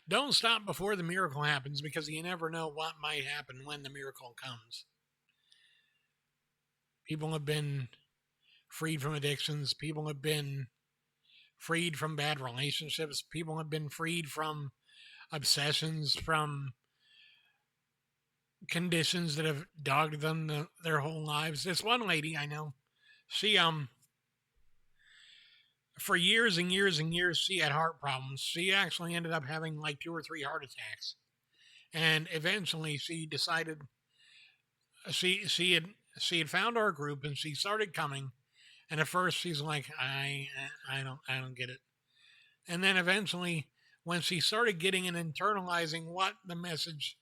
Don't stop before the miracle happens because you never know what might happen when the miracle comes. People have been freed from addictions. People have been freed from bad relationships. People have been freed from obsessions, from conditions that have dogged them their whole lives. This one lady I know, she for years and years and years she had heart problems. She actually ended up having like 2 or 3 heart attacks, and eventually she decided she had found our group and she started coming. And at first she's like, I don't get it. And then eventually, when she started getting and internalizing what the message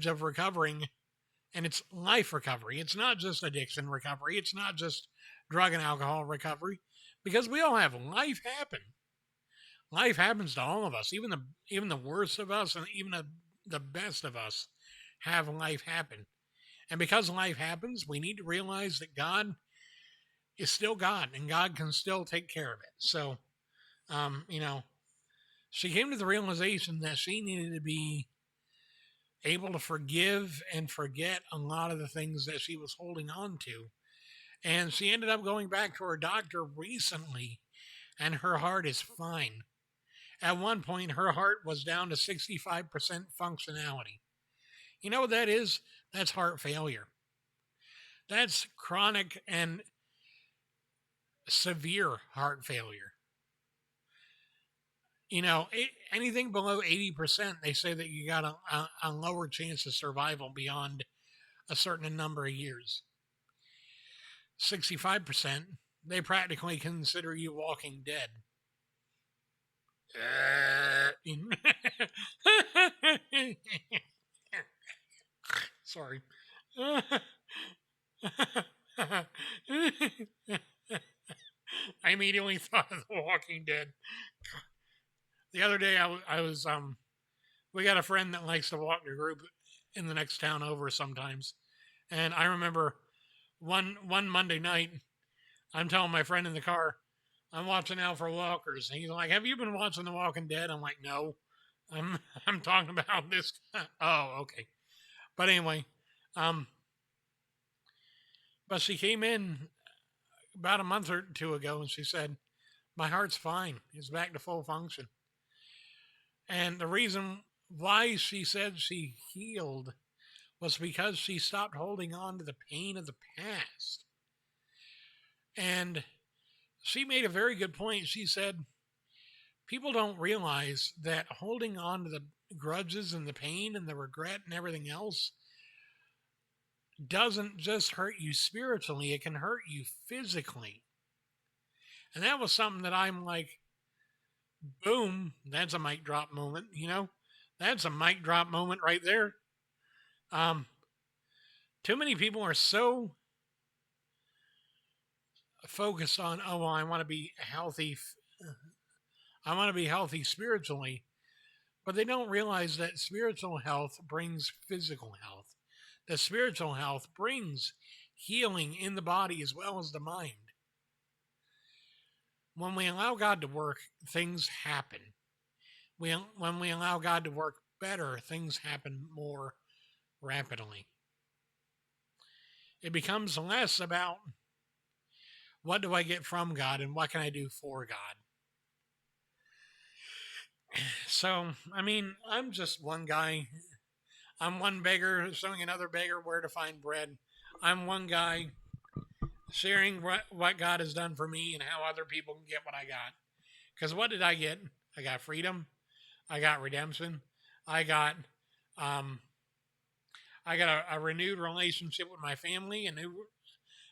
of recovering, and it's life recovery. It's not just addiction recovery. It's not just drug and alcohol recovery, because we all have life happen. Life happens to all of us, even the worst of us, and even the best of us have life happen. And because life happens, we need to realize that God is still God, and God can still take care of it. So, um, you know, she came to the realization that she needed to be able to forgive and forget a lot of the things that she was holding on to. And she ended up going back to her doctor recently, and her heart is fine. At one point, her heart was down to 65% functionality. You know what that is? That's heart failure. That's chronic and severe heart failure. Anything below 80%, they say that you got a lower chance of survival beyond a certain number of years. 65%, they practically consider you walking dead. Sorry. I immediately thought of The Walking Dead. The other day, I was we got a friend that likes to walk the group in the next town over sometimes, and I remember one Monday night, I'm telling my friend in the car, I'm watching out for walkers, and he's like, "Have you been watching The Walking Dead?" I'm like, "No, I'm I'm talking about this." Oh, okay. But anyway, um, but she came in about a month or two ago, and she said, "My heart's fine. It's back to full function." And the reason why she said she healed was because she stopped holding on to the pain of the past. And she made a very good point. She said, people don't realize that holding on to the grudges and the pain and the regret and everything else doesn't just hurt you spiritually, it can hurt you physically. And that was something that I'm like, boom, that's a mic drop moment. That's a mic drop moment right there. Um, Too many people are so focused on, oh, well, I want to be healthy. I want to be healthy spiritually, but they don't realize that spiritual health brings physical health. That spiritual health brings healing in the body as well as the mind. When we allow God to work, things happen. When we allow God to work better, things happen more rapidly. It becomes less about what do I get from God and what can I do for God. So, I mean, I'm just one guy. I'm one beggar showing another beggar where to find bread. I'm one guy sharing what God has done for me and how other people can get what I got. Because what did I get? I got freedom. I got redemption. I got um, I got a renewed relationship with my family,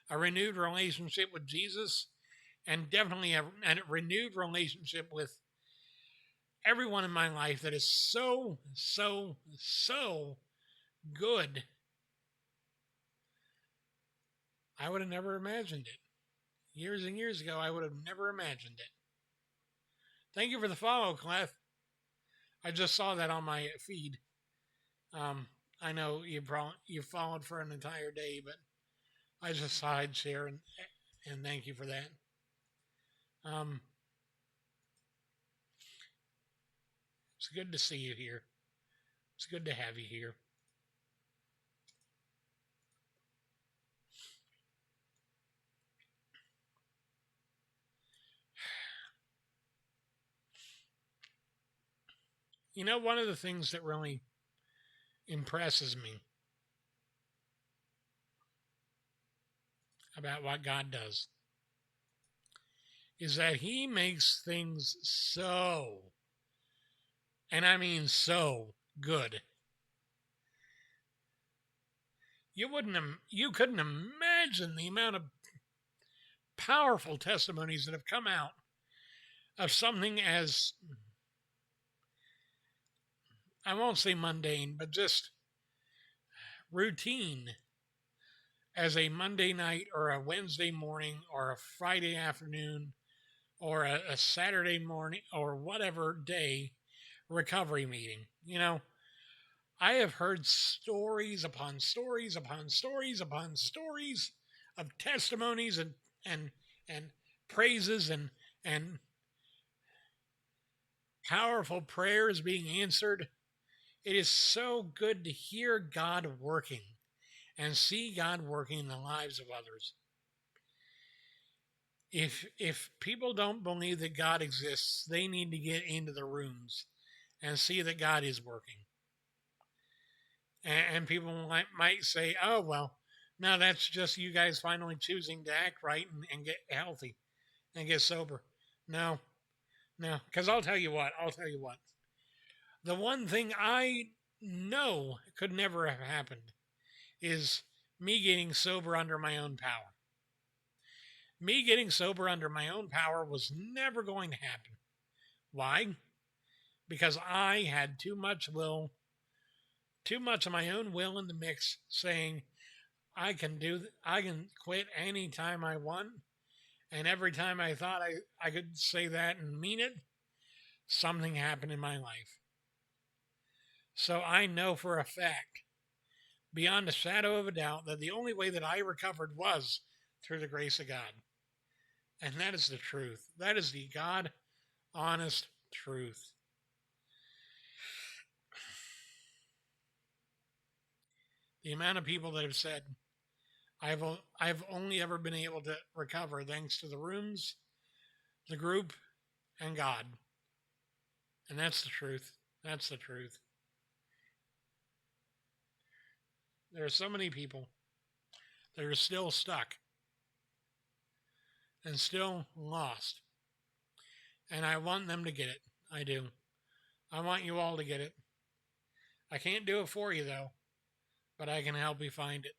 a renewed relationship with Jesus, and definitely a renewed relationship with everyone in my life that is so, so, so good. I would have never imagined it. Years and years ago, I would have never imagined it. Thank you for the follow, Clef. I just saw that on my feed. Um, I know you followed for an entire day, but I just saw I'd share and thank you for that. Um, It's good to see you here. It's good to have you here. You know, one of the things that really impresses me about what God does is that He makes things so, and I mean so, good. You couldn't imagine the amount of powerful testimonies that have come out of something as, I won't say mundane, but just routine as a Monday night or a Wednesday morning or a Friday afternoon or a Saturday morning or whatever day recovery meeting. You know, I have heard stories upon stories upon stories upon stories of testimonies and and praises and powerful prayers being answered. It is so good to hear God working and see God working in the lives of others. If people don't believe that God exists, they need to get into the rooms and see that God is working. And people might say, oh, well, no, that's just you guys finally choosing to act right and get healthy and get sober. No, no, because I'll tell you what. The one thing I know could never have happened is me getting sober under my own power. Me getting sober under my own power was never going to happen. Why? Because I had too much of my own will in the mix, saying I can quit anytime I want, and every time I thought I could say that and mean it, something happened in my life. So I know for a fact, beyond a shadow of a doubt, that the only way that I recovered was through the grace of God. And that is the truth. That is the God honest truth. The amount of people that have said, I've only ever been able to recover thanks to the rooms, the group, and God. And that's the truth. That's the truth. There are so many people that are still stuck and still lost. And I want them to get it. I do. I want you all to get it. I can't do it for you, though, but I can help you find it.